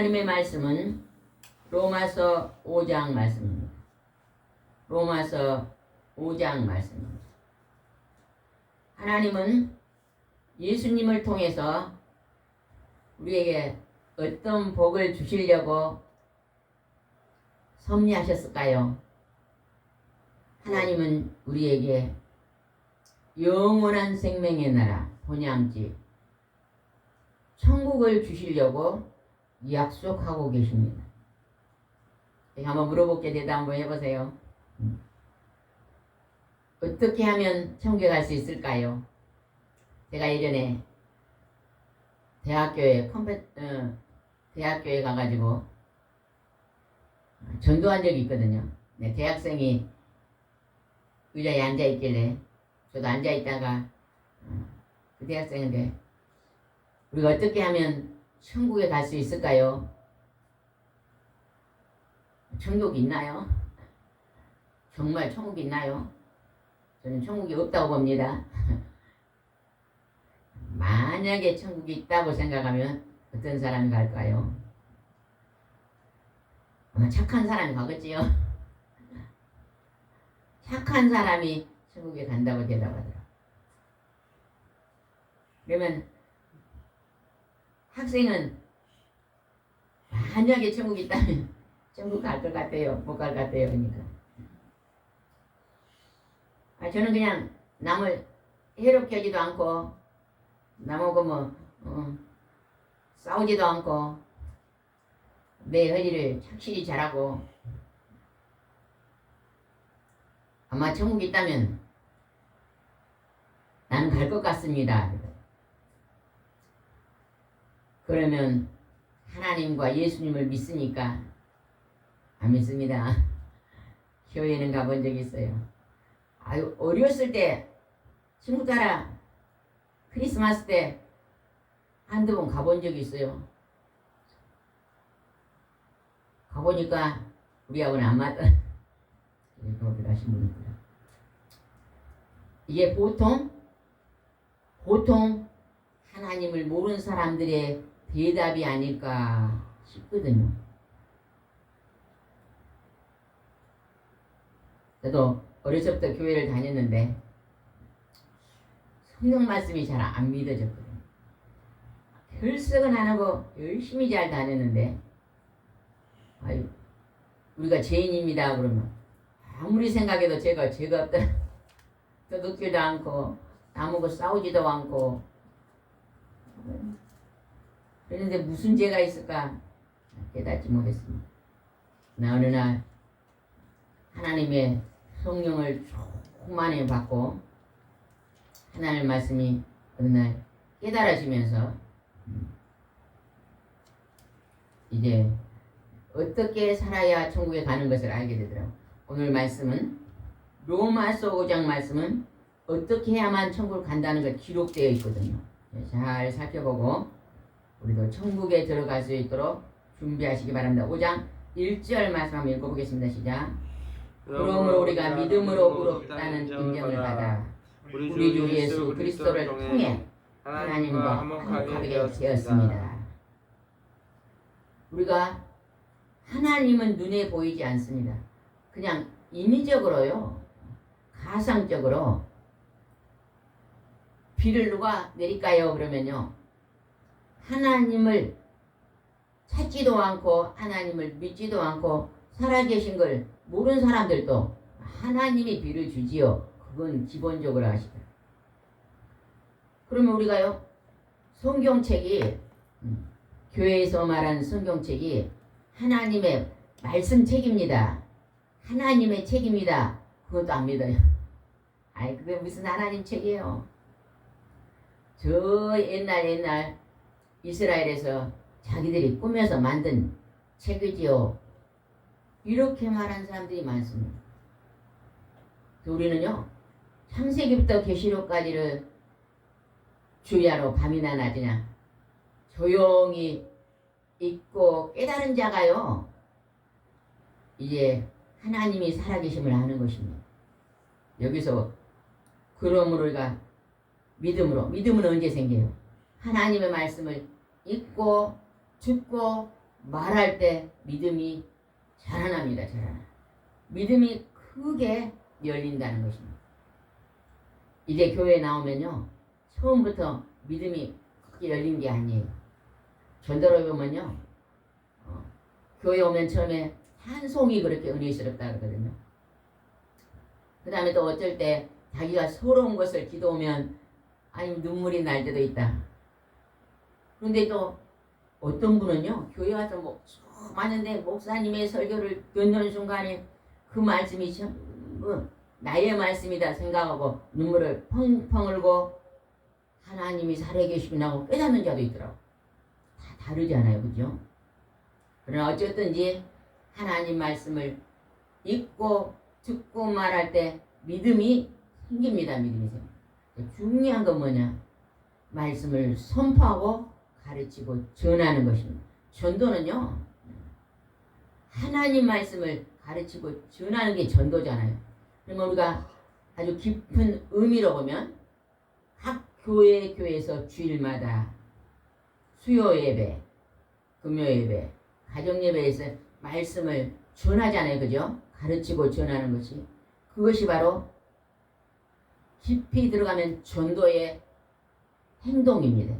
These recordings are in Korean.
하나님의 말씀은 로마서 5장 말씀입니다. 로마서 5장 말씀입니다. 하나님은 예수님을 통해서 우리에게 어떤 복을 주시려고 섭리하셨을까요? 하나님은 우리에게 영원한 생명의 나라, 본향집, 천국을 주시려고 약속하고 계십니다. 한번 물어볼게 대답 한번 해보세요. 어떻게 하면 천국에 갈 수 있을까요? 제가 예전에 대학교에 가가지고 전도한 적이 있거든요. 네, 대학생이 의자에 앉아있길래 저도 앉아있다가 그 대학생한테 우리가 어떻게 하면 천국에 갈 수 있을까요? 천국이 있나요? 정말 천국이 있나요? 저는 천국이 없다고 봅니다. 만약에 천국이 있다고 생각하면 어떤 사람이 갈까요? 아마 착한 사람이 가겠지요. 착한 사람이 천국에 간다고 대답하더라. 그러면 학생은 만약에 천국이 있다면 천국 갈 것 같아요? 못 갈 것 같아요? 그러니까 저는 그냥 남을 해롭게 하지도 않고 남하고 싸우지도 않고 내 할 일을 착실히 잘하고 아마 천국이 있다면 나는 갈 것 같습니다. 그러면 하나님과 예수님을 믿으니까 안 믿습니다. 교회는 가본 적이 있어요. 어렸을 때 친구 따라 크리스마스 때 한두 번 가본 적이 있어요. 가보니까 우리하고는 안 맞다. 그렇게 하신 분이구나. 이게 보통 하나님을 모르는 사람들의 대답이 아닐까 싶거든요. 저도 어렸을 때 교회를 다녔는데 성경 말씀이 잘 안 믿어졌거든요. 결석은 안 하고 열심히 잘 다녔는데 우리가 죄인입니다 그러면 아무리 생각해도 죄가 없더라. 도둑질도 않고 남하고 싸우지도 않고 그런데 무슨 죄가 있을까 깨닫지 못했습니다. 어느 날 하나님의 성령을 충만히 받고 하나님 말씀이 어느 날 깨달아지면서 이제 어떻게 살아야 천국에 가는 것을 알게 되더라고요. 오늘 말씀은 로마서 5장 말씀은 어떻게 해야만 천국을 간다는 걸 기록되어 있거든요. 잘 살펴보고 우리도 천국에 들어갈 수 있도록 준비하시기 바랍니다. 5장 1절 말씀 한번 읽어보겠습니다. 시작. 그러므로 우리가 믿음으로 의롭다는 인정을 받아 우리 주 예수 그리스도를 통해 하나님과 화목하게 되었습니다. 우리가 하나님은 눈에 보이지 않습니다. 그냥 인위적으로요, 가상적으로 비를 누가 내릴까요? 그러면요, 하나님을 찾지도 않고 하나님을 믿지도 않고 살아계신 걸 모르는 사람들도 하나님이 비를 주지요. 그건 기본적으로 아시죠. 그러면 우리가요, 성경책이 교회에서 말하는 성경책이 하나님의 말씀책입니다. 하나님의 책입니다. 그것도 안 믿어요. 그게 무슨 하나님 책이에요. 저 옛날 이스라엘에서 자기들이 꾸며서 만든 책이지요. 이렇게 말한 사람들이 많습니다. 우리는요, 창세기부터 계시록까지를 주야로 밤이나 낮이나 조용히 읽고 깨달은 자가요, 이제 하나님이 살아계심을 아는 것입니다. 여기서 그러므로 우리가 믿음은 언제 생겨요? 하나님의 말씀을 읽고 듣고 말할 때 믿음이 자라납니다. 자라나. 믿음이 크게 열린다는 것입니다. 이제 교회에 나오면요, 처음부터 믿음이 크게 열린 게 아니에요. 전도를 보면요, 교회 오면 처음에 찬송이 그렇게 은혜스럽다 그러거든요. 그 다음에 또 어쩔 때 자기가 서러운 것을 기도하면 아니 눈물이 날 때도 있다. 그런데 또 어떤 분은요, 교회 와서 뭐 많은데 목사님의 설교를 듣는 순간에 그 말씀이 전부 나의 말씀이다 생각하고 눈물을 펑펑 흘고 하나님이 살아계시구나 하고 깨닫는 자도 있더라고. 다 다르잖아요. 그죠? 그러나 어쨌든지 하나님 말씀을 읽고 듣고 말할 때 믿음이 생깁니다. 믿음이 생깁니다. 중요한 건 뭐냐? 말씀을 선포하고 가르치고 전하는 것입니다. 전도는요, 하나님 말씀을 가르치고 전하는 게 전도잖아요. 그러면 우리가 아주 깊은 의미로 보면 각 교회에서 주일마다 수요 예배, 금요 예배, 가정 예배에서 말씀을 전하잖아요. 그죠? 가르치고 전하는 것이. 그것이 바로 깊이 들어가면 전도의 행동입니다.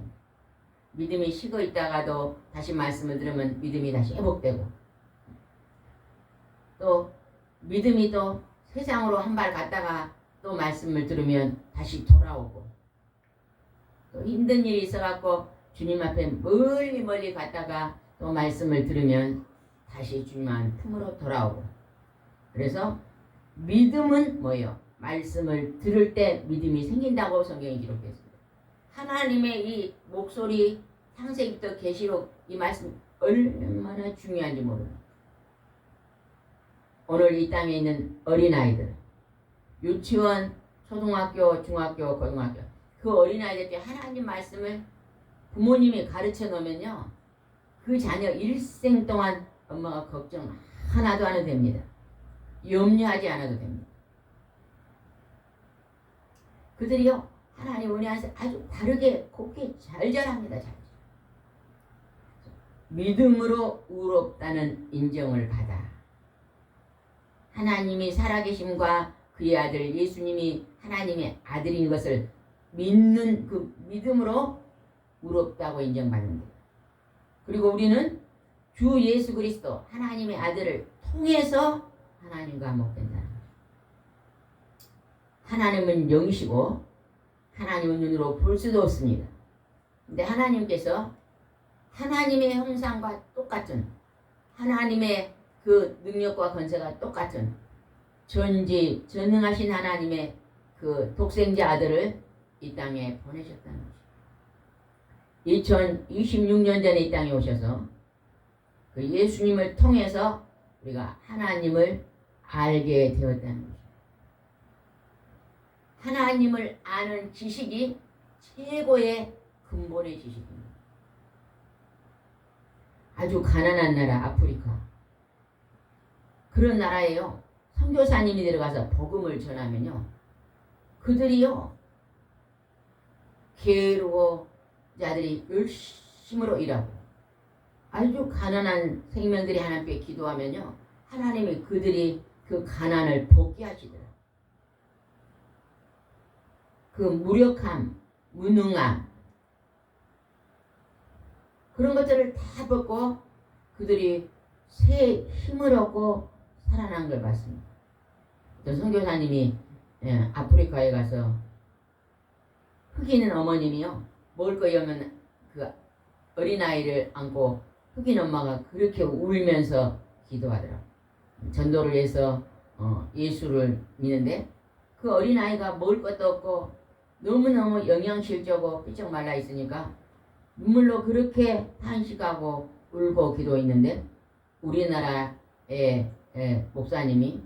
믿음이 식어 있다가도 다시 말씀을 들으면 믿음이 다시 회복되고, 또 믿음이 또 세상으로 한 발 갔다가 또 말씀을 들으면 다시 돌아오고, 또 힘든 일이 있어갖고 주님 앞에 멀리 갔다가 또 말씀을 들으면 다시 주님 안 품으로 돌아오고. 그래서 믿음은 뭐예요? 말씀을 들을 때 믿음이 생긴다고 성경이 기록했습니다. 하나님의 이 목소리, 창세기부터 계시록 이 말씀 얼마나 중요한지 모릅니다. 오늘 이 땅에 있는 어린아이들, 유치원, 초등학교, 중학교, 고등학교, 그 어린아이들께 하나님 말씀을 부모님이 가르쳐 놓으면요, 그 자녀 일생 동안 엄마가 걱정 하나도 안 해도 됩니다. 염려하지 않아도 됩니다. 그들이요, 하나님 은혜 안에서 아주 바르게 곱게 잘 자랍니다. 잘. 믿음으로 의롭다는 인정을 받아 하나님이 살아계심과 그의 아들 예수님이 하나님의 아들인 것을 믿는 그 믿음으로 의롭다고 인정받는 거예요. 그리고 우리는 주 예수 그리스도 하나님의 아들을 통해서 하나님과 한목된다는 거예요. 하나님은 영이시고 하나님은 눈으로 볼 수도 없습니다. 근데 하나님께서 하나님의 형상과 똑같은, 하나님의 그 능력과 권세가 똑같은 전능하신 하나님의 그 독생자 아들을 이 땅에 보내셨다는 것입니다. 2026년 전에 이 땅에 오셔서 그 예수님을 통해서 우리가 하나님을 알게 되었다는 것입니다. 하나님을 아는 지식이 최고의 근본의 지식입니다. 아주 가난한 나라 아프리카, 그런 나라에요, 선교사님이 들어가서 복음을 전하면요, 그들이요 게으르고 자들이 열심으로 일하고 아주 가난한 생명들이 하나님께 기도하면요, 하나님이 그들이 그 가난을 벗게 하시더라. 그 무력함, 무능함, 그런 것들을 다 벗고 그들이 새 힘을 얻고 살아난 걸 봤습니다. 선교사님이 아프리카에 가서 흑인 어머님이요, 먹을 거 없는 그 어린아이를 안고 흑인 엄마가 그렇게 울면서 기도하더라고요. 전도를 해서 예수를 믿는데 그 어린아이가 먹을 것도 없고 너무너무 영양실조고 삐쩍 말라 있으니까 눈물로 그렇게 탄식하고 울고 기도했는데, 우리나라의 목사님이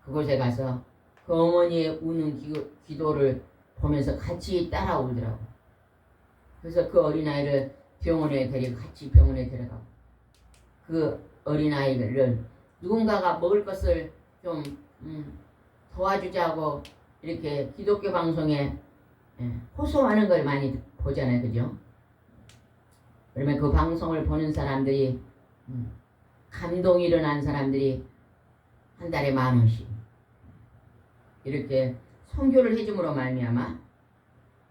그곳에 가서 그 어머니의 우는 기도를 보면서 같이 따라 울더라고. 그래서 그 어린아이를 병원에 데리고 같이 병원에 데려가고, 그 어린아이를 누군가가 먹을 것을 좀 도와주자고 이렇게 기독교 방송에 호소하는 걸 많이 보잖아요. 그죠? 그러면 그 방송을 보는 사람들이 감동이 일어난 사람들이 한 달에 10,000원씩 이렇게 선교를 해줌으로 말미암아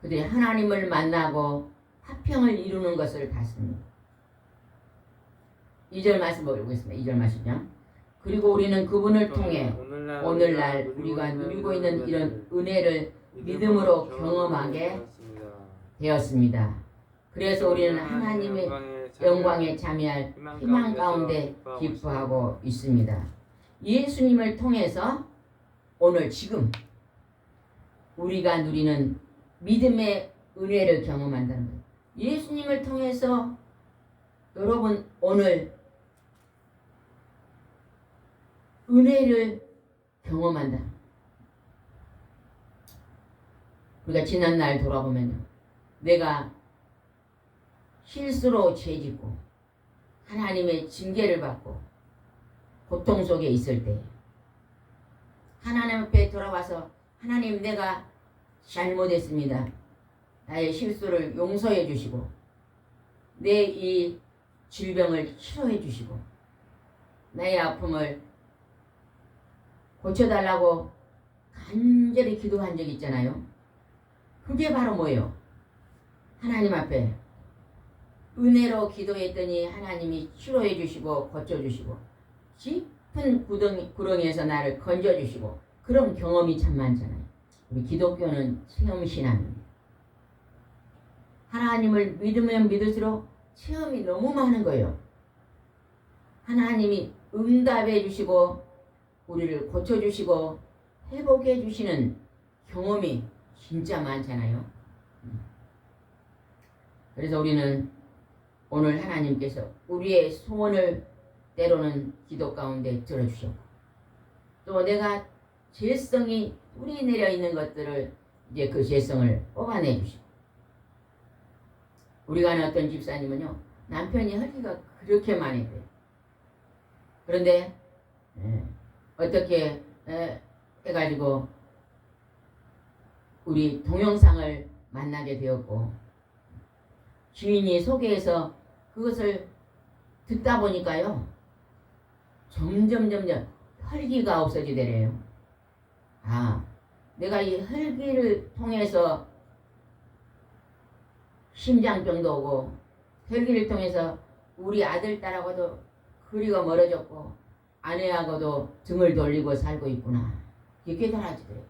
그들이 하나님을 만나고 화평을 이루는 것을 봤습니다. 2절 말씀 보겠습니다. 2절 말씀요. 그리고 우리는 그분을 통해 오늘날 우리가 누리고 있는 이런 은혜를 믿음으로 경험하게 되었습니다. 그래서 우리는 하나님의 영광에 참여할 희망 가운데 기뻐하고 있습니다. 예수님을 통해서 오늘 지금 우리가 누리는 믿음의 은혜를 경험한다는 거예요. 예수님을 통해서 여러분 오늘 은혜를 경험한다. 우리가 지난날 돌아보면요. 내가 실수로 죄짓고 하나님의 징계를 받고 고통 속에 있을 때 하나님 앞에 돌아와서 하나님 내가 잘못했습니다. 나의 실수를 용서해 주시고 내 이 질병을 치료해 주시고 나의 아픔을 고쳐달라고 간절히 기도한 적이 있잖아요. 그게 바로 뭐예요? 하나님 앞에 은혜로 기도했더니 하나님이 치료해 주시고 고쳐주시고 깊은 구덩이에서 나를 건져주시고 그런 경험이 참 많잖아요. 우리 기독교는 체험신앙입니다. 하나님을 믿으면 믿을수록 체험이 너무 많은 거예요. 하나님이 응답해 주시고 우리를 고쳐주시고 회복해 주시는 경험이 진짜 많잖아요. 그래서 우리는 오늘 하나님께서 우리의 소원을 때로는 기도 가운데 들어주셨고 또 내가 죄성이 뿌리 내려 있는 것들을 이제 그 죄성을 뽑아내 주시고 우리가 아는 어떤 집사님은요 남편이 헐기가 그렇게 많이 돼요. 그런데 어떻게 해가지고 우리 동영상을 만나게 되었고 주인이 소개해서 그것을 듣다 보니까요 점점 혈기가 없어지더래요. 아, 내가 이 혈기를 통해서 심장병도 오고 혈기를 통해서 우리 아들 딸하고도 거리가 멀어졌고 아내하고도 등을 돌리고 살고 있구나 이렇게 깨달아지더래요.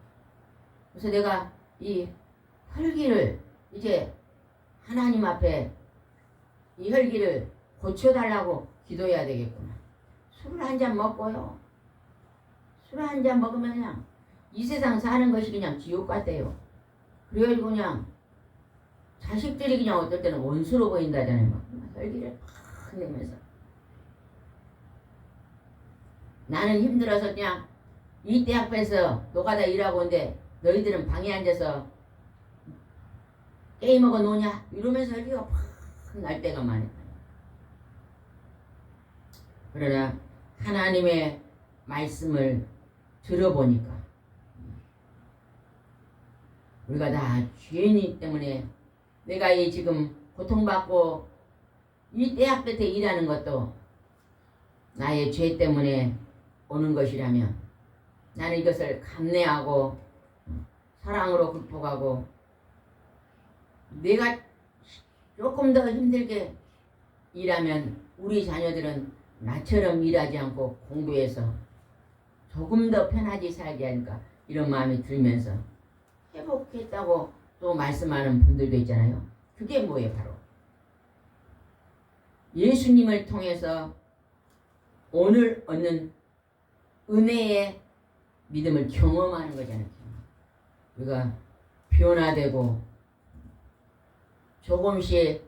그래서 내가 이 혈기를 이제 하나님 앞에 이 혈기를 고쳐달라고 기도해야 되겠구나. 술을 한 잔 먹고요. 술을 한 잔 먹으면 그냥 이 세상 사는 것이 그냥 지옥 같대요. 그래가지고 그냥 자식들이 그냥 어떨 때는 원수로 보인다잖아요. 막 혈기를 팍 내면서 나는 힘들어서 그냥 이대 앞에서 노가다 일하고 온데 너희들은 방에 앉아서 게임하고 노냐 이러면서 혈기가 팍 날 때가 많아요. 그러나 하나님의 말씀을 들어보니까 우리가 다 죄인이기 때문에 내가 이 지금 고통받고 이 때 앞에 일하는 것도 나의 죄 때문에 오는 것이라면 나는 이것을 감내하고 사랑으로 극복하고 내가 조금 더 힘들게 일하면 우리 자녀들은 나처럼 일하지 않고 공부해서 조금 더 편하게 살게 하니까 이런 마음이 들면서 회복했다고 또 말씀하는 분들도 있잖아요. 그게 뭐예요? 바로 예수님을 통해서 오늘 얻는 은혜의 믿음을 경험하는 거잖아요. 우리가 변화되고 조금씩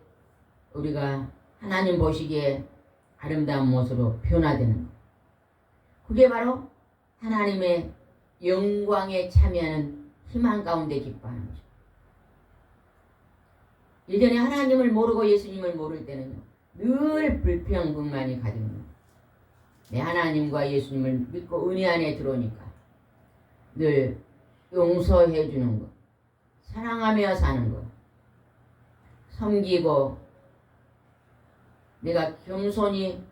우리가 하나님 보시기에 아름다운 모습으로 변화되는 것. 그게 바로 하나님의 영광에 참여하는 희망 가운데 기뻐하는 거죠. 예전에 하나님을 모르고 예수님을 모를 때는요. 늘 불평불만이 가득합니다. 내 하나님과 예수님을 믿고 은혜 안에 들어오니까 늘 용서해 주는 것, 사랑하며 사는 것, 섬기고 내가 겸손히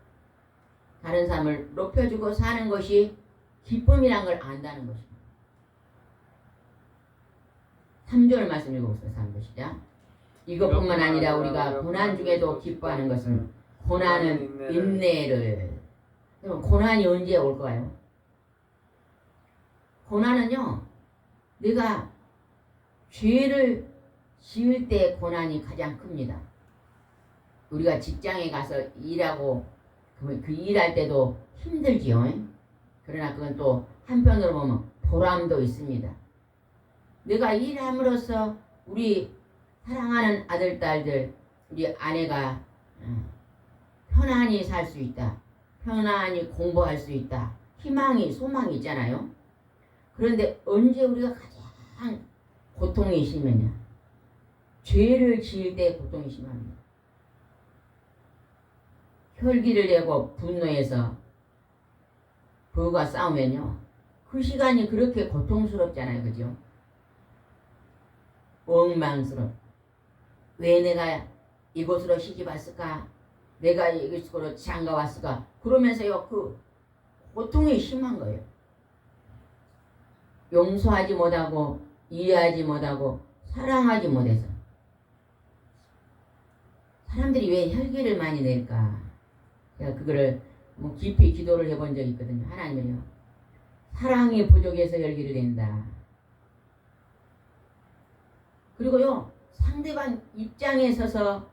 다른 사람을 높여주고 사는 것이 기쁨이란 걸 안다는 것입니다. 3절 말씀 읽어보세요. 3절 시작. 이것뿐만 아니라 우리가 고난 중에도 기뻐하는 것은 고난은 인내를. 그럼 고난이 언제 올까요? 고난은요, 내가 죄를 지을 때 고난이 가장 큽니다. 우리가 직장에 가서 일하고 그 일할 때도 힘들지요. 그러나 그건 또 한편으로 보면 보람도 있습니다. 내가 일함으로써 우리 사랑하는 아들, 딸들, 우리 아내가 편안히 살 수 있다. 편안히 공부할 수 있다. 희망이, 소망이 있잖아요. 그런데 언제 우리가 가장 고통이 심하냐? 죄를 지을 때 고통이 심합니다. 혈기를 내고 분노해서 부부가 싸우면요, 그 시간이 그렇게 고통스럽잖아요. 그죠? 원망스러워. 왜 내가 이곳으로 시집 왔을까? 내가 이곳으로 장가 왔을까? 그러면서요, 그 고통이 심한 거예요. 용서하지 못하고, 이해하지 못하고, 사랑하지 못해서. 사람들이 왜 혈기를 많이 낼까? 제가 그거를 깊이 기도를 해본 적이 있거든요. 하나님은요, 사랑이 부족해서 혈기를 낸다. 그리고요, 상대방 입장에 서서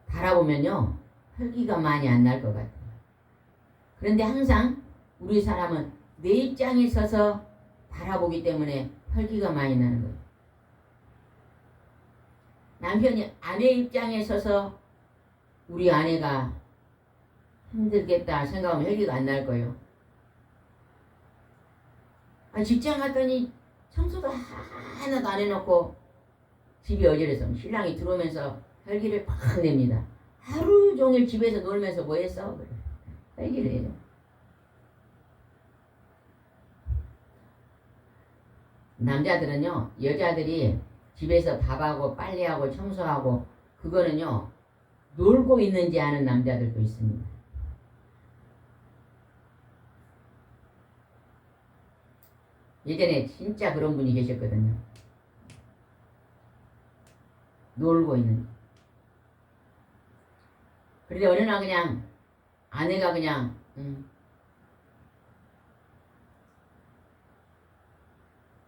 바라보면요, 혈기가 많이 안 날 것 같아요. 그런데 항상 우리 사람은 내 입장에 서서 바라보기 때문에 혈기가 많이 나는 거예요. 남편이 아내 입장에 서서 우리 아내가 힘들겠다 생각하면 혈기가 안 날 거예요. 직장 갔더니 청소도 하나도 안 해놓고 집이 어지러서 신랑이 들어오면서 혈기를 팍 냅니다. 하루 종일 집에서 놀면서 뭐 했어? 그래. 혈기를 해요. 남자들은요, 여자들이 집에서 밥하고 빨래하고 청소하고 그거는요, 놀고 있는지 아는 남자들도 있습니다. 예전에 진짜 그런 분이 계셨거든요. 놀고 있는. 그런데 어느 날 그냥 아내가 그냥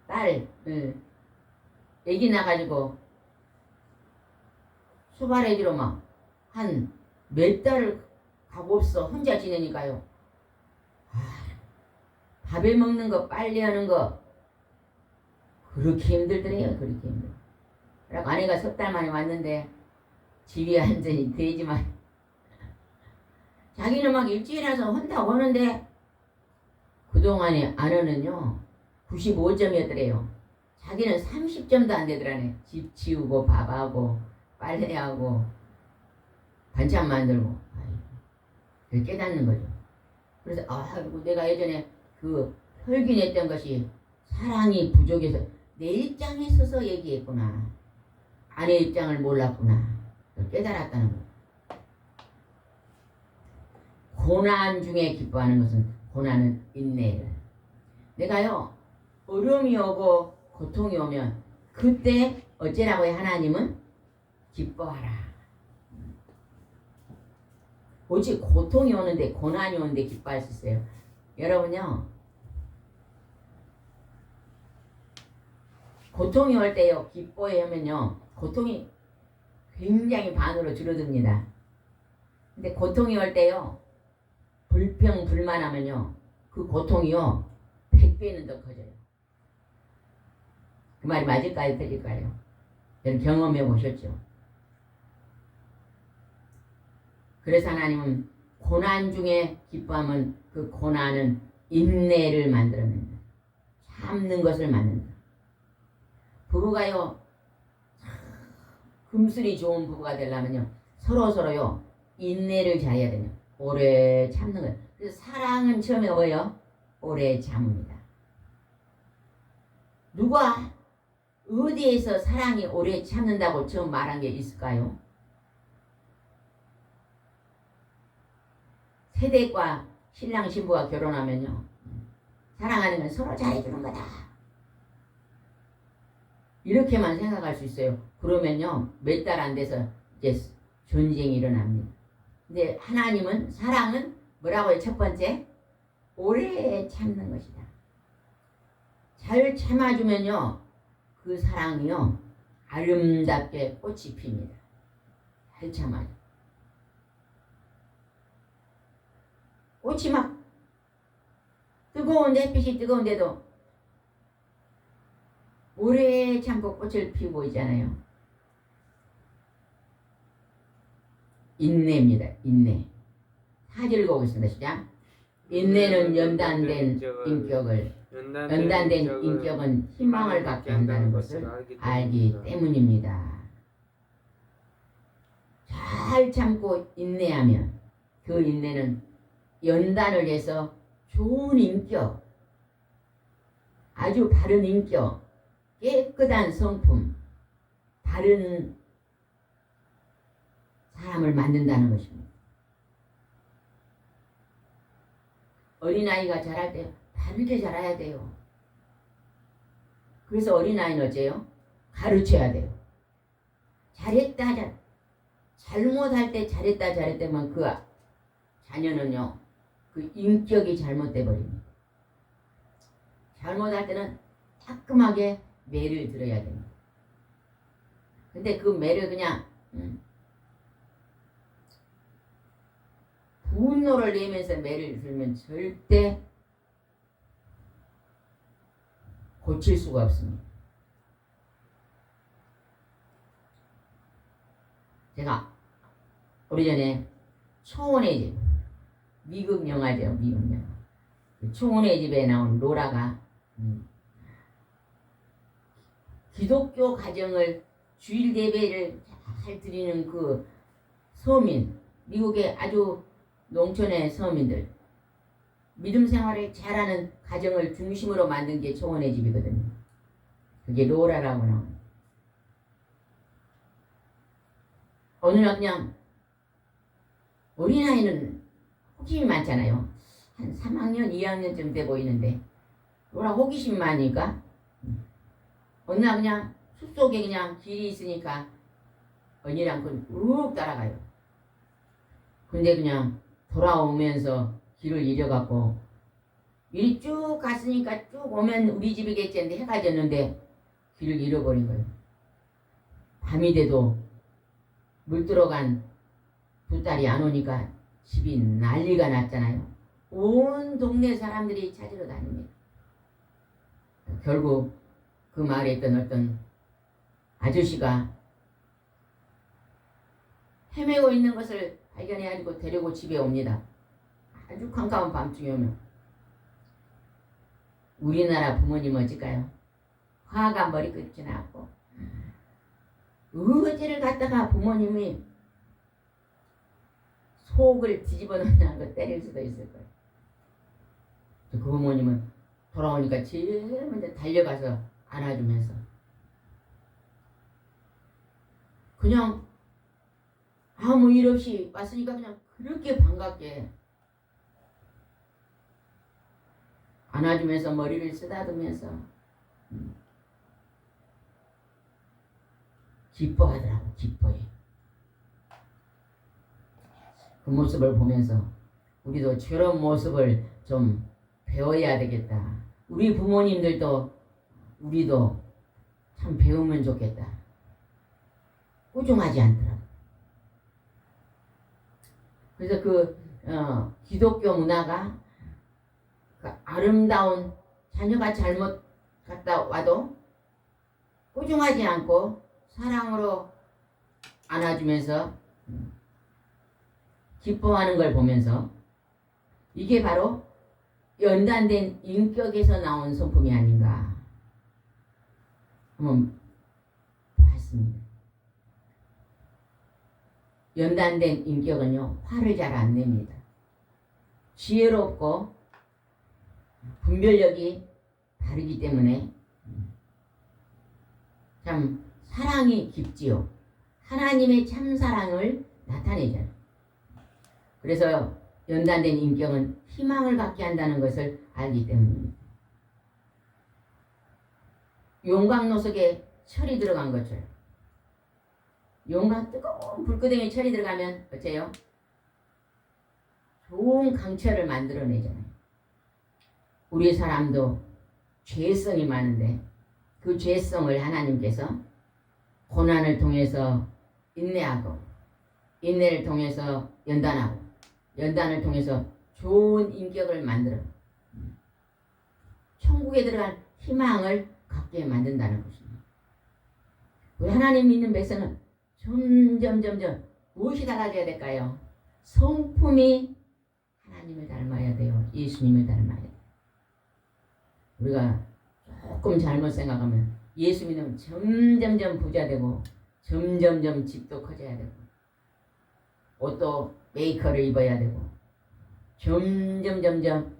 딸 애기 나가지고 수발해주러 막 한 몇 달을 가고 없어. 혼자 지내니까요. 밥을 먹는 거, 빨래하는 거 그렇게 힘들더래요. 그렇게 힘들어. 그래서 아내가 석 달 만에 왔는데 집이 완전히 되지만 자기는 막 일찍 일어나서 한다고 하는데 그동안에 아내는요 95점이었더래요. 자기는 30점도 안 되더라네. 집 치우고 밥하고 빨래하고 반찬 만들고. 아이고, 깨닫는 거죠. 그래서 내가 예전에 그 혈기냈던 것이 사랑이 부족해서 내 입장에 서서 얘기했구나. 아내 입장을 몰랐구나. 깨달았다는 거예요. 고난 중에 기뻐하는 것은 고난은 인내를. 내가요 어려움이 오고 고통이 오면 그때 어째라고 해? 하나님은 기뻐하라. 오직 고통이 오는데 고난이 오는데 기뻐할 수 있어요. 여러분요 고통이 올 때요 기뻐하면요 고통이 굉장히 반으로 줄어듭니다. 근데 고통이 올 때요 불평 불만하면요 그 고통이요 100배는 더 커져요. 그 말이 맞을까요? 틀릴까요? 저는 경험해 보셨죠. 그래서 하나님은 고난 중에 기뻐하면 그 고난은 인내를 만들어낸다. 참는 것을 만든다. 부부가요 금슬이 좋은 부부가 되려면요 서로서로요 인내를 잘해야 돼요. 오래 참는 거예요. 그래서 사랑은 처음에 뭐예요? 오래 참습니다. 누가 어디에서 사랑이 오래 참는다고 처음 말한 게 있을까요? 세대과 신랑 신부가 결혼하면요, 사랑하는 건 서로 잘해주는 거다, 이렇게만 생각할 수 있어요. 그러면요 몇 달 안 돼서 이제 전쟁이 일어납니다. 근데 하나님은, 사랑은 뭐라고요? 첫 번째, 오래 참는 것이다. 잘 참아주면요 그 사랑이요 아름답게 꽃이 핍니다. 잘 참아요. 꽃이 막 뜨거운데, 햇빛이 뜨거운데도 오래 참고 꽃을 피우고 있잖아요. 인내입니다. 인내. 4절 보겠습니다. 시작. 인내는 연단된 인격을, 연단된 인격은 희망을 갖게 한다는 것을 알기 때문입니다. 잘 참고 인내하면 그 인내는 연단을 해서 좋은 인격, 아주 바른 인격, 깨끗한 성품, 바른 사람을 만든다는 것입니다. 어린아이가 자랄 때 바르게 자라야 돼요. 그래서 어린아이는 어째요? 가르쳐야 돼요. 잘했다 하자, 잘못할 때 잘했다 잘했다면 그 자녀는요 그 인격이 잘못돼 버립니다. 잘못할 때는 따끔하게 매를 들어야 됩니다. 근데 그 매를 그냥 분노를 내면서 매를 들면 절대 고칠 수가 없습니다. 제가 오래전에 초원의 집, 미국 영화죠. 미국 영화. 초원의 집에 나온 로라가 기독교 가정을 주일 예배를 잘 드리는 그 서민, 미국의 아주 농촌의 서민들, 믿음 생활을 잘하는 가정을 중심으로 만든 게 초원의 집이거든요. 그게 로라라고 나옵니다. 어느 날 그냥 어린아이는 호기심이 많잖아요. 한 3학년, 2학년쯤 돼 보이는데 로라 호기심 많으니까 어느 날 그냥 숲속에 그냥 길이 있으니까 언니랑 욱 따라가요. 근데 그냥 돌아오면서 길을 잃어갖고 이리 쭉 갔으니까 쭉 오면 우리 집이겠지 했는데 해가 졌는데 길을 잃어버린 거예요. 밤이 돼도 물 들어간 두 딸이 안 오니까 집이 난리가 났잖아요. 온 동네 사람들이 찾으러 다닙니다. 결국 그 마을에 있던 어떤 아저씨가 헤매고 있는 것을 발견해가지고 데리고 집에 옵니다. 아주 캄캄한 밤중에 오면. 우리나라 부모님은 어찌까요? 화가 머리끝이 나고 어제를 갖다가 부모님이 속을 뒤집어 놓냐고 때릴 수도 있을 거예요. 그 부모님은 돌아오니까 제일 먼저 달려가서 안아주면서 그냥 아무 일 없이 왔으니까 그냥 그렇게 반갑게 안아주면서 머리를 쓰다듬으면서 기뻐하더라고. 기뻐해. 그 모습을 보면서 우리도 저런 모습을 좀 배워야 되겠다. 우리 부모님들도 우리도 참 배우면 좋겠다. 꾸중하지 않더라고. 그래서 기독교 문화가 그 아름다운 자녀가 잘못 갔다 와도 꾸중하지 않고 사랑으로 안아주면서 기뻐하는 걸 보면서 이게 바로 연단된 인격에서 나온 성품이 아닌가 한번 봤습니다. 연단된 인격은요 화를 잘 안 냅니다. 지혜롭고 분별력이 다르기 때문에 참 사랑이 깊지요. 하나님의 참 사랑을 나타내잖아요. 그래서 연단된 인격은 희망을 갖게 한다는 것을 알기 때문입니다. 용광로 속에 철이 들어간 것처럼 용광 뜨거운 불구덩이에 철이 들어가면 어째요? 좋은 강철을 만들어내잖아요. 우리 사람도 죄성이 많은데 그 죄성을 하나님께서 고난을 통해서 인내하고 인내를 통해서 연단하고 연단을 통해서 좋은 인격을 만들어 천국에 들어갈 희망을 갖게 만든다는 것입니다. 우리 하나님 믿는 백성은 점점 무엇이 달라져야 될까요? 성품이 하나님을 닮아야 돼요. 예수님을 닮아야 돼요. 우리가 조금 잘못 생각하면 예수 믿으면 점점 부자 되고 점점 집도 커져야 되고 옷도 메이커를 입어야 되고 점점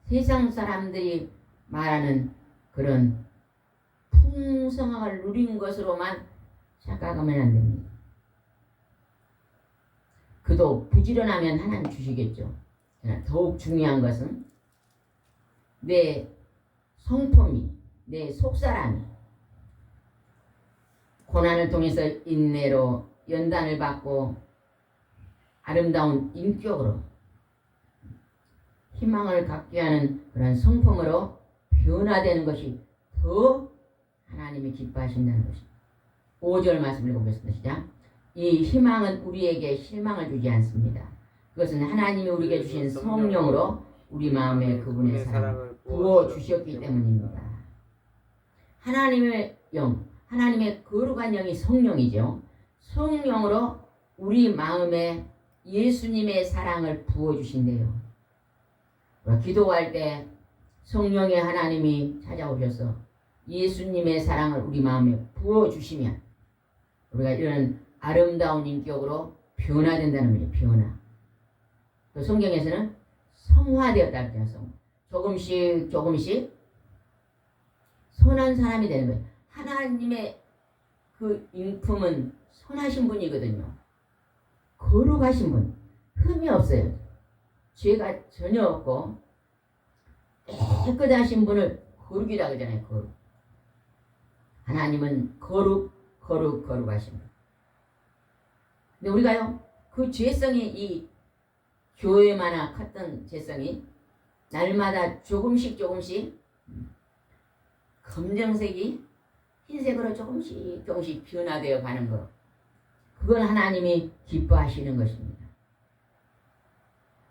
세상 사람들이 말하는 그런 풍성함을 누린 것으로만 착각하면 안 됩니다. 그도 부지런하면 하나님 주시겠죠. 그러나 더욱 중요한 것은 내 성품이, 내 속사람이 고난을 통해서 인내로 연단을 받고 아름다운 인격으로 희망을 갖게 하는 그런 성품으로 변화되는 것이 더 하나님이 기뻐하신다는 것입니다. 5절 말씀을 보겠습니다. 시작. 이 희망은 우리에게 실망을 주지 않습니다. 그것은 하나님이 우리에게 주신 성령으로 우리 마음에 그분의 사랑을 부어주셨기 때문입니다. 하나님의 영, 하나님의 거룩한 영이 성령이죠. 성령으로 우리 마음에 예수님의 사랑을 부어주신대요. 기도할 때 성령의 하나님이 찾아오셔서 예수님의 사랑을 우리 마음에 부어주시면 우리가 이런 아름다운 인격으로 변화된다는 거죠. 변화. 또 성경에서는 성화되었다 그랬죠. 조금씩 선한 사람이 되는 거예요. 하나님의 그 인품은 선하신 분이거든요. 거룩하신 분, 흠이 없어요. 죄가 전혀 없고 깨끗하신 분을 거룩이라고 하잖아요. 거룩. 하나님은 거룩하신 분. 근데 우리가요, 그 죄성이 이 교회마다 컸던 죄성이 날마다 조금씩 검정색이 흰색으로 조금씩 변화되어 가는 거. 그건 하나님이 기뻐하시는 것입니다.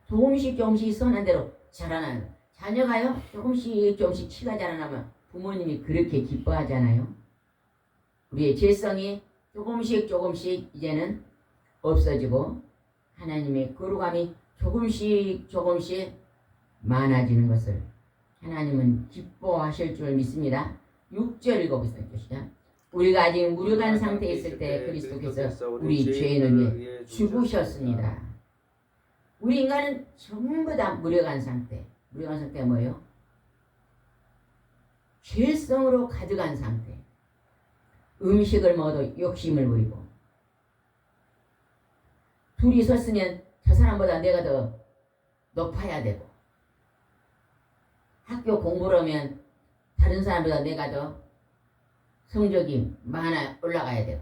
조금씩 선한 대로 자라나는 거. 자녀가요, 조금씩 키가 자라나면 부모님이 그렇게 기뻐하잖아요. 우리의 죄성이 조금씩 이제는 없어지고 하나님의 거룩함이 조금씩 많아지는 것을 하나님은 기뻐하실 줄 믿습니다. 6절 읽어보겠습니다. 우리가 아직 무력한 상태에 있을 때 그리스도께서 우리 죄인을 위해 죽으셨습니다. 우리 인간은 전부 다 무력한 상태. 무력한 상태가 뭐예요? 죄성으로 가득한 상태. 음식을 먹어도 욕심을 부리고 둘이 섰으면 저 사람보다 내가 더 높아야 되고 학교 공부를 하면 다른 사람보다 내가 더 성적이 많아 올라가야 되고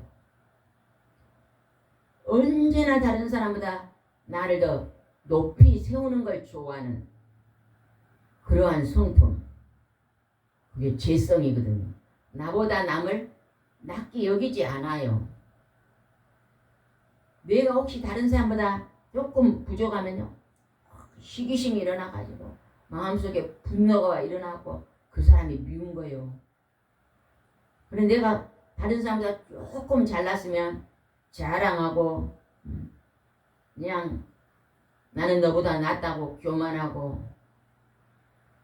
언제나 다른 사람보다 나를 더 높이 세우는 걸 좋아하는 그러한 성품, 그게 죄성이거든요. 나보다 남을 낮게 여기지 않아요. 내가 혹시 다른 사람보다 조금 부족하면요, 시기심이 일어나가지고 마음속에 분노가 일어나고 그 사람이 미운 거예요. 그런데 내가 다른 사람보다 조금 잘났으면 자랑하고 그냥 나는 너보다 낫다고 교만하고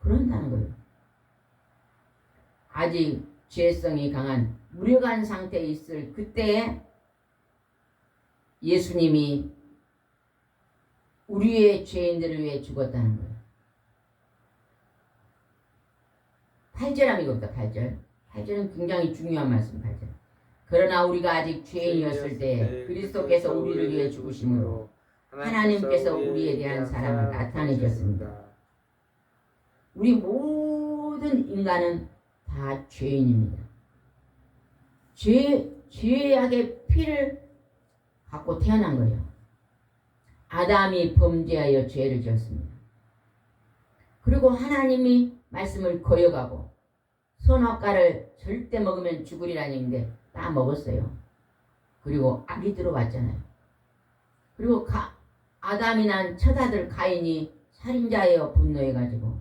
그런다는 거예요. 아직 죄성이 강한 무력한 상태에 있을 그때에 예수님이 우리의 죄인들을 위해 죽었다는 거예요. 8절 한번 읽어봅시다. 8절. 8절은 굉장히 중요한 말씀. 8절. 그러나 우리가 아직 죄인이었을 때 그리스도께서 우리를 위해 죽으심으로 하나님께서 우리에 대한 사랑을 나타내셨습니다. 우리 모든 인간은 다 죄인입니다. 죄악의 피를 갖고 태어난 거예요. 아담이 범죄하여 죄를 지었습니다. 그리고 하나님이 말씀을 거역하고 선악과를 절대 먹으면 죽으리라는 얘기인데 다 먹었어요. 그리고 악이 들어왔잖아요. 그리고 아담이 난 첫 아들 가인이 살인자예요. 분노해가지고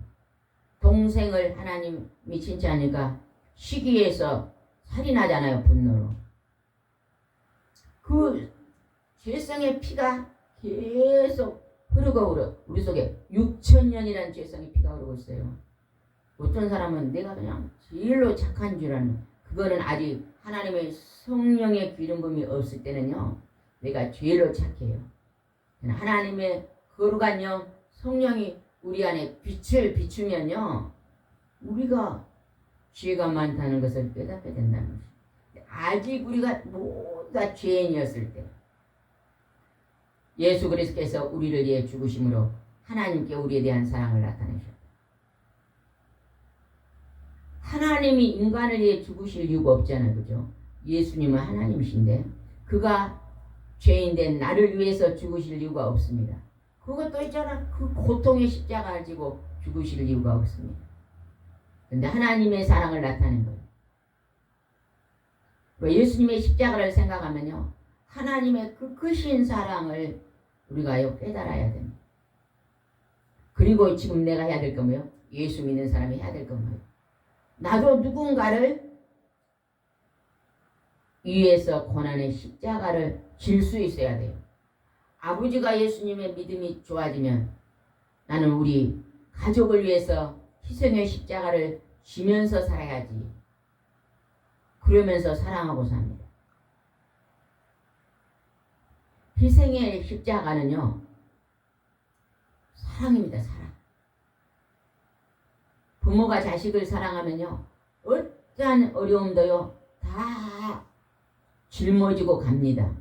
동생을 하나님이 칭찬하니까 시기해서 살인하잖아요. 분노로. 그 죄성의 피가 계속 흐르고 우리 속에 6,000년이라는 죄성의 피가 흐르고 있어요. 어떤 사람은 내가 그냥 제일로 착한 줄 아는, 그거는 아직 하나님의 성령의 기름 부음이 없을 때는요 내가 제일로 착해요. 하나님의 거룩한 영 성령이 우리 안에 빛을 비추면요 우리가 죄가 많다는 것을 깨닫게 된다는 것이죠. 아직 우리가 모두 다 죄인이었을 때 예수 그리스도께서 우리를 위해 죽으심으로 하나님께 우리에 대한 사랑을 나타내셨다. 하나님이 인간을 위해 죽으실 이유가 없잖아요. 그죠? 예수님은 하나님이신데 그가 죄인된 나를 위해서 죽으실 이유가 없습니다. 그것도 있잖아. 그 고통의 십자가를 지고 죽으실 이유가 없습니다. 그런데 하나님의 사랑을 나타낸 거예요. 예수님의 십자가를 생각하면요 하나님의 그 크신 사랑을 우리가 깨달아야 됩니다. 그리고 지금 내가 해야 될 건 뭐예요? 예수 믿는 사람이 해야 될 건 뭐예요? 나도 누군가를 위해서 고난의 십자가를 질 수 있어야 돼요. 아버지가 예수님의 믿음이 좋아지면 나는 우리 가족을 위해서 희생의 십자가를 지면서 살아야지. 그러면서 사랑하고 삽니다. 희생의 십자가는요 사랑입니다. 사랑. 부모가 자식을 사랑하면요 어떠한 어려움도요 다 짊어지고 갑니다.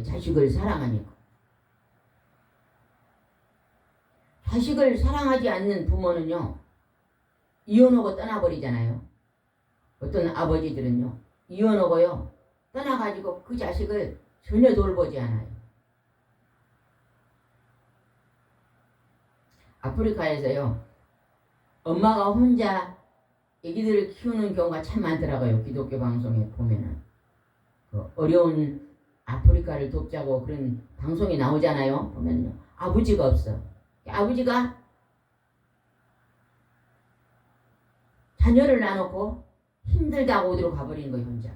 자식을 사랑하니까. 자식을 사랑하지 않는 부모는요 이혼하고 떠나버리잖아요. 어떤 아버지들은요 이혼하고요 떠나가지고 그 자식을 전혀 돌보지 않아요. 아프리카에서요 엄마가 혼자 아기들을 키우는 경우가 참 많더라고요. 기독교 방송에 보면은 그 어려운 아프리카를 돕자고 그런 방송이 나오잖아요. 보면요 아버지가 없어. 아버지가 자녀를 놔놓고 힘들다고 어디로 가버리는 거예요.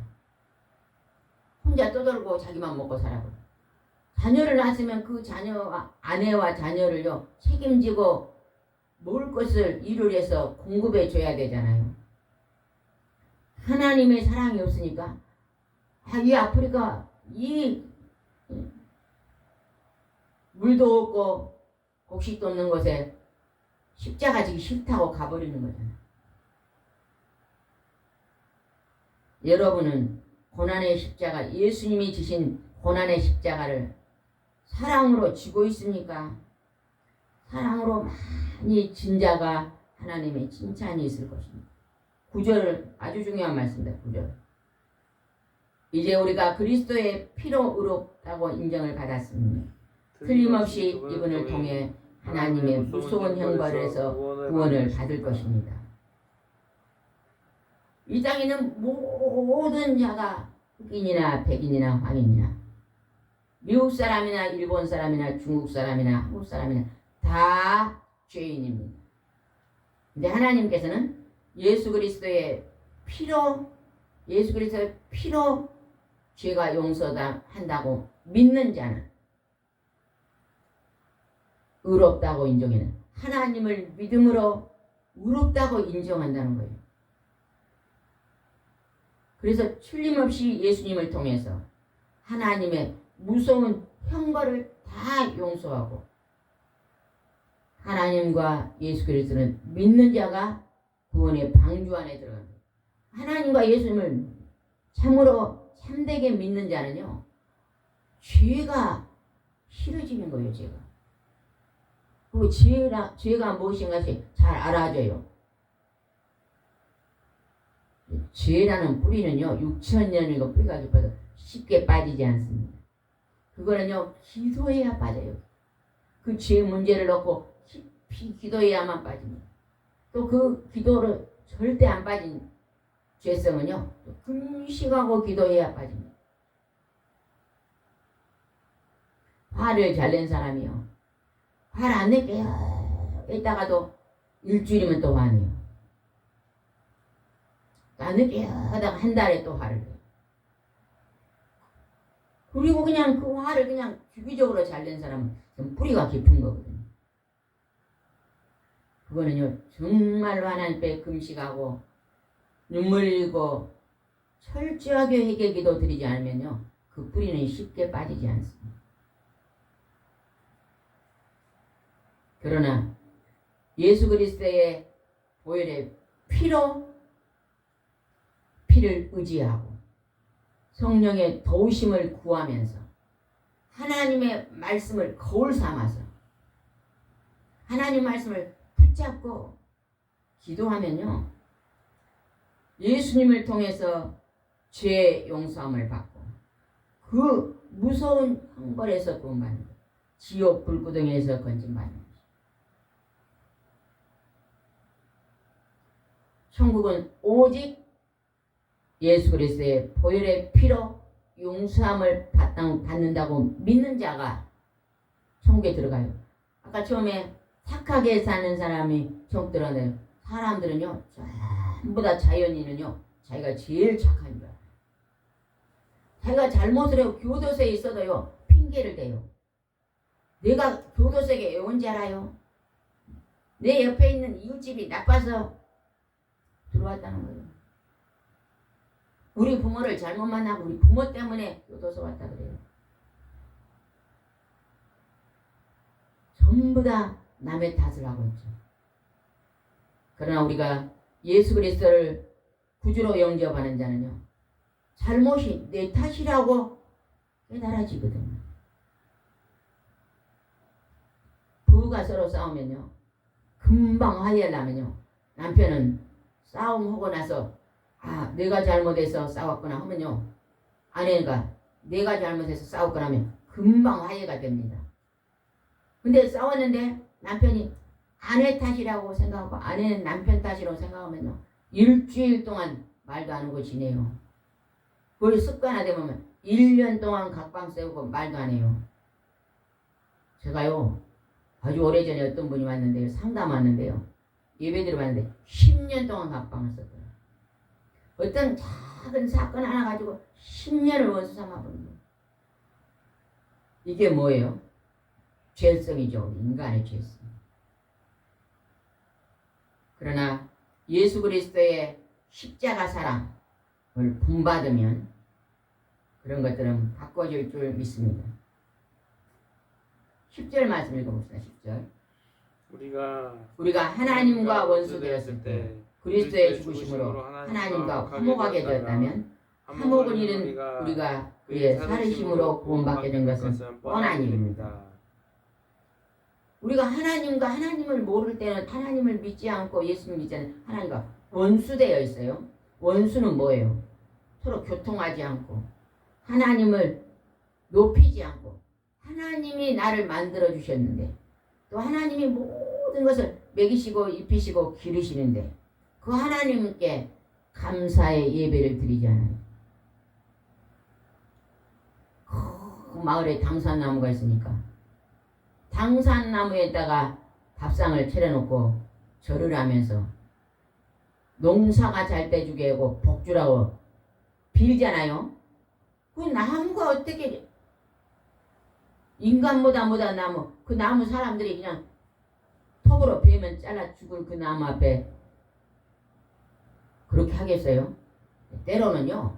혼자 떠돌고 자기만 먹고 살아버려. 자녀를 낳았으면 그 자녀와 아내와 자녀를요 책임지고 먹을 것을 일을 해서 공급해 줘야 되잖아요. 하나님의 사랑이 없으니까 이 아프리카 이 물도 없고 곡식도 없는 곳에 십자가 지기 싫다고 가버리는 거잖아요. 여러분은 고난의 십자가, 예수님이 지신 고난의 십자가를 사랑으로 지고 있습니까? 사랑으로 많이 진 자가 하나님의 칭찬이 있을 것입니다. 9절 아주 중요한 말씀입니다. 9절. 이제 우리가 그리스도의 피로 의롭다고 인정을 받았습니다. 틀림없이 이분을 통해 하나님의 무서운 형벌에서 구원을 받을 것입니다. 이 땅에 있는 모든 자가 흑인이나 백인이나 황인이나 미국 사람이나 일본 사람이나 중국 사람이나 한국 사람이나 다 죄인입니다. 근데 하나님께서는 예수 그리스도의 피로 죄가 용서한다고 믿는 자는 의롭다고 인정해는 하나님을 믿음으로 의롭다고 인정한다는 거예요. 그래서 틀림없이 예수님을 통해서 하나님의 무서운 형벌을 다 용서하고 하나님과 예수 그리스도는 믿는 자가 구원의 방주 안에 들어갑니다. 하나님과 예수님을 참으로 참되게 믿는 자는요 죄가 싫어지는 거예요, 죄가. 그리고 죄가 무엇인가 잘 알아져요. 죄라는 뿌리는요, 6,000년이고 뿌리가 깊어서 쉽게 빠지지 않습니다. 그거는요, 기도해야 빠져요. 그 죄 문제를 놓고 깊이 기도해야만 빠집니다. 또 그 기도를 절대 안 빠진 죄성은요, 금식하고 기도해야 빠집니다. 화를 잘 낸 사람이요, 화를 안 낼게요 이따가도 일주일이면 또 화내요. 안 낼게요 하다가 한 달에 또 화를 내요. 그리고 그냥 그 화를 그냥 주기적으로 잘 낸 사람은 뿌리가 깊은 거거든요. 그거는요, 정말로 하나님 앞에 금식하고 눈물 흘리고 철저하게 회개 기도 드리지 않으면요, 그 뿌리는 쉽게 빠지지 않습니다. 그러나 예수 그리스도의 보혈의 피로 피를 의지하고 성령의 도우심을 구하면서 하나님의 말씀을 거울 삼아서 하나님 말씀을 붙잡고 기도하면요, 예수님을 통해서 죄 용서함을 받고 그 무서운 형벌에서 구원받는 것, 지옥 불구덩이에서 건진받는 것. 천국은 오직 예수 그리스도의 보혈의 피로 용서함을 받는다고 믿는 자가 천국에 들어가요. 아까 처음에 착하게 사는 사람이 천국 들어가요. 사람들은요, 전부 다 자연인은요, 자기가 제일 착한 줄 알아요. 자기가 잘못을 해요. 교도소에 있어도요, 핑계를 대요. 내가 교도소에 왜 온 줄 알아요? 내 옆에 있는 이웃집이 나빠서 들어왔다는 거예요. 우리 부모를 잘못 만나고 우리 부모 때문에 교도소 왔다 그래요. 전부 다 남의 탓을 하고 있죠. 그러나 우리가 예수 그리스도를 구주로 영접하는 자는요, 잘못이 내 탓이라고 깨달아지거든요. 부부가 서로 싸우면요, 금방 화해하려면요, 남편은 싸움하고 나서 내가 잘못해서 싸웠구나 하면요, 아내가 내가 잘못해서 싸웠구나 하면 금방 화해가 됩니다. 근데 싸웠는데 남편이 아내 탓이라고 생각하고 아내는 남편 탓이라고 생각하면요, 일주일 동안 말도 안 하고 지내요. 그걸 습관화되면 1년 동안 각방 세우고 말도 안 해요. 제가요, 아주 오래전에 어떤 분이 왔는데요, 상담 왔는데요, 예배 들어봤는데 10년 동안 각방을 썼더라고요. 어떤 작은 사건 하나 가지고 10년을 원수 삼아버린 거예요. 이게 뭐예요? 죄성이죠. 인간의 죄성. 그러나 예수 그리스도의 십자가 사랑을 본받으면 그런 것들은 바꿔질 줄 믿습니다. 10절 말씀 읽어봅시다. 10절. 우리가 하나님과 원수 되었을 때 그리스도의 죽으심으로 하나님과 화목하게 되었다면 화목은 이른 우리가 그의 살으심으로 구원받게 된 것은 뻔한 일입니다. 우리가 하나님을 모를 때는 하나님을 믿지 않고 예수님 믿잖아요. 하나님과 원수되어 있어요. 원수는 뭐예요? 서로 교통하지 않고 하나님을 높이지 않고 하나님이 나를 만들어 주셨는데 또 하나님이 모든 것을 먹이시고 입히시고 기르시는데 그 하나님께 감사의 예배를 드리지 않아요. 그 마을에 당산나무가 있으니까 당산나무에다가 밥상을 차려놓고 절을 하면서 농사가 잘 돼주게 하고 복주라고 빌잖아요. 그 나무가 어떻게 인간보다 나무, 그 나무 사람들이 그냥 톱으로 베면 잘라 죽을 그 나무 앞에 그렇게 하겠어요? 때로는요,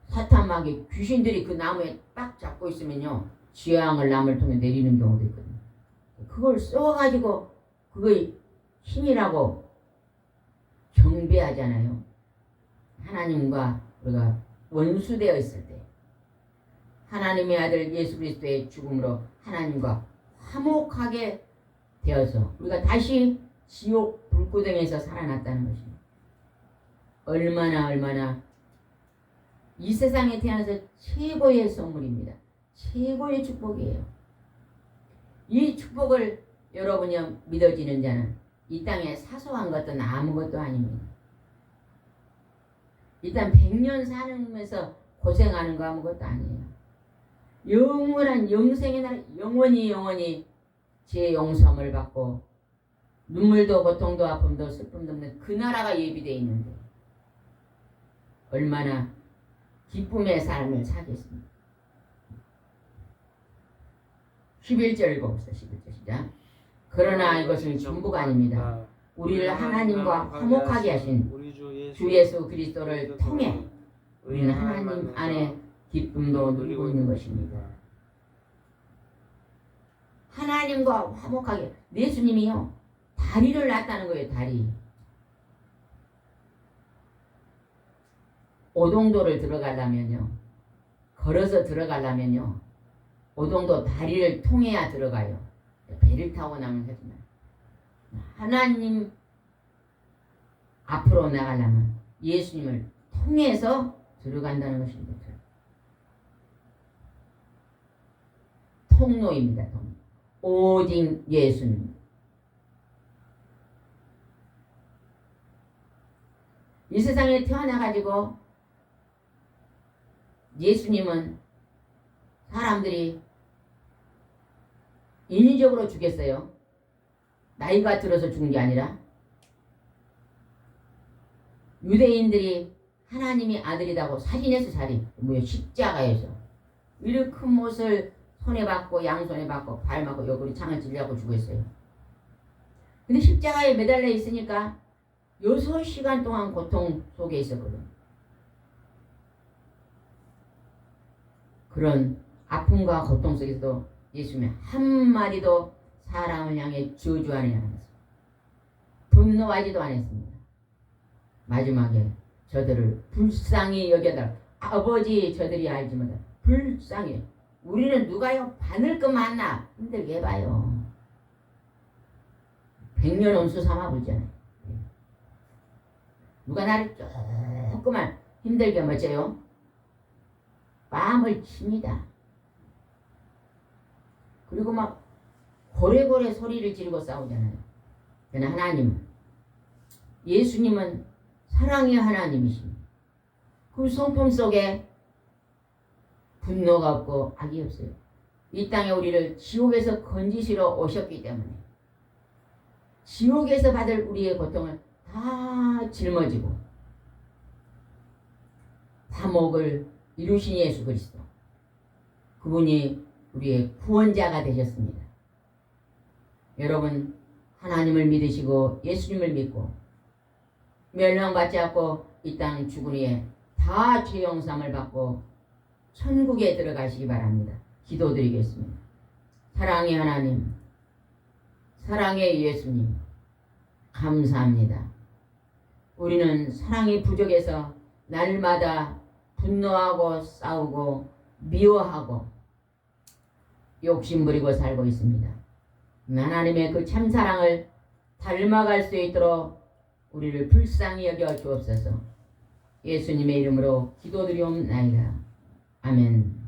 사탄마귀 귀신들이 그 나무에 딱 잡고 있으면요, 지향을 남을 통해 내리는 경우도 있거든요. 그걸 써가지고 그거의 힘이라고 경배하잖아요. 하나님과 우리가 원수되어 있을 때 하나님의 아들 예수 그리스도의 죽음으로 하나님과 화목하게 되어서 우리가 다시 지옥 불구덩이에서 살아났다는 것입니다. 얼마나 이 세상에 태어나서 최고의 선물입니다. 최고의 축복이에요. 이 축복을 여러분이 믿어지는 자는 이 땅에 사소한 것은 아무것도 아닙니다. 일단 100년 사는면서 고생하는 거 아무것도 아니에요. 영원한 영생의 나라, 영원히 제 용서함을 받고 눈물도 고통도 아픔도 슬픔도 없는 그 나라가 예비되어 있는데 얼마나 기쁨의 삶을 사겠습니까? 11절 읽어봅시다. 11절 시작. 그러나 이것은 전부가 아닙니다. 우리를 하나님과 화목하게 하신 주 예수 그리스도를 통해 우리는 하나님 안에 기쁨도 누리고 있는 것입니다. 하나님과 화목하게. 예수님이요 다리를 놨다는 거예요. 다리. 오동도를 들어가려면요, 걸어서 들어가려면요, 오동도 다리를 통해야 들어가요. 배를 타고 나면 하지만 하나님 앞으로 나가려면 예수님을 통해서 들어간다는 것입니다. 통로입니다. 통로. 오직 예수님. 이 세상에 태어나가지고 예수님은 사람들이 인위적으로 죽였어요. 나이가 들어서 죽은 게 아니라 유대인들이 하나님이 아들이라고 살인해서 살인, 십자가에서 이렇게 큰 못을 손에 받고 양손에 받고 발 맞고 옆구리 창을 찔려고 죽었어요. 근데 십자가에 매달려 있으니까 6시간 동안 고통 속에 있었거든. 그런 아픔과 고통 속에서도 예수님이 한마디도 사람을 향해 저주하지 않았습니다. 분노하지도 않았습니다. 마지막에 저들을 불쌍히 여겨달라. 아버지 저들이 알지 못해 불쌍히. 우리는 누가요? 바늘 것 만나 힘들게 봐요. 100년 온수 삼아보잖아요. 누가 나를 조금만 힘들게 멋져요? 마음을 칩니다. 그리고 막 고래고래 소리를 지르고 싸우잖아요. 그러나 하나님, 예수님은 사랑의 하나님이십니다. 그 성품 속에 분노가 없고 악이 없어요. 이 땅에 우리를 지옥에서 건지시러 오셨기 때문에 지옥에서 받을 우리의 고통을 다 짊어지고 화목을 이루신 예수 그리스도, 그분이 우리의 구원자가 되셨습니다. 여러분, 하나님을 믿으시고 예수님을 믿고 멸망받지 않고 이 땅 죽은 후에 다 죄 용서함을 받고 천국에 들어가시기 바랍니다. 기도드리겠습니다. 사랑의 하나님, 사랑의 예수님, 감사합니다. 우리는 사랑이 부족해서 날마다 분노하고 싸우고 미워하고 욕심부리고 살고 있습니다. 하나님의 그 참사랑을 닮아갈 수 있도록 우리를 불쌍히 여겨 주옵소서. 예수님의 이름으로 기도드리옵나이다. 아멘.